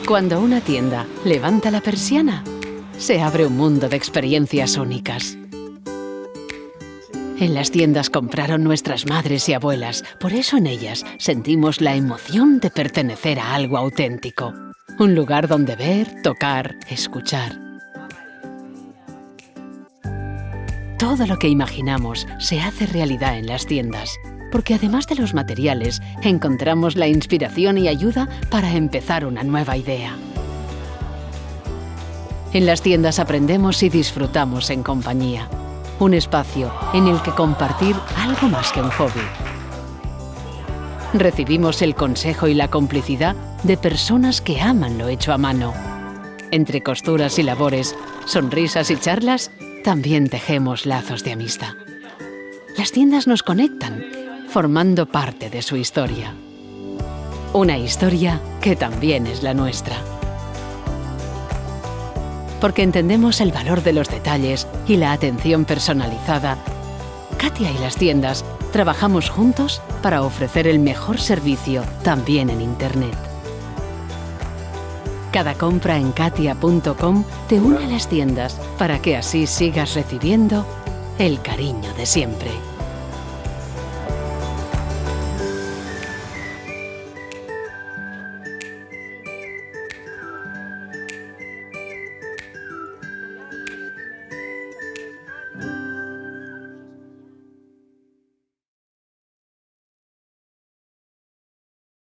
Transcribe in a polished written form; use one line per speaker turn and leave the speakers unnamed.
Cuando una tienda levanta la persiana, se abre un mundo de experiencias únicas. En las tiendas compraron nuestras madres y abuelas, por eso en ellas sentimos la emoción de pertenecer a algo auténtico. Un lugar donde ver, tocar, escuchar. Todo lo que imaginamos se hace realidad en las tiendas, porque además de los materiales, encontramos la inspiración y ayuda para empezar una nueva idea. En las tiendas aprendemos y disfrutamos en compañía. Un espacio en el que compartir algo más que un hobby. Recibimos el consejo y la complicidad de personas que aman lo hecho a mano. Entre costuras y labores, sonrisas y charlas, también tejemos lazos de amistad. Las tiendas nos conectan, formando parte de su historia. Una historia que también es la nuestra. Porque entendemos el valor de los detalles y la atención personalizada, Katia y las tiendas trabajamos juntos para ofrecer el mejor servicio también en Internet. Cada compra en katia.com te une a las tiendas para que así sigas recibiendo el cariño de siempre.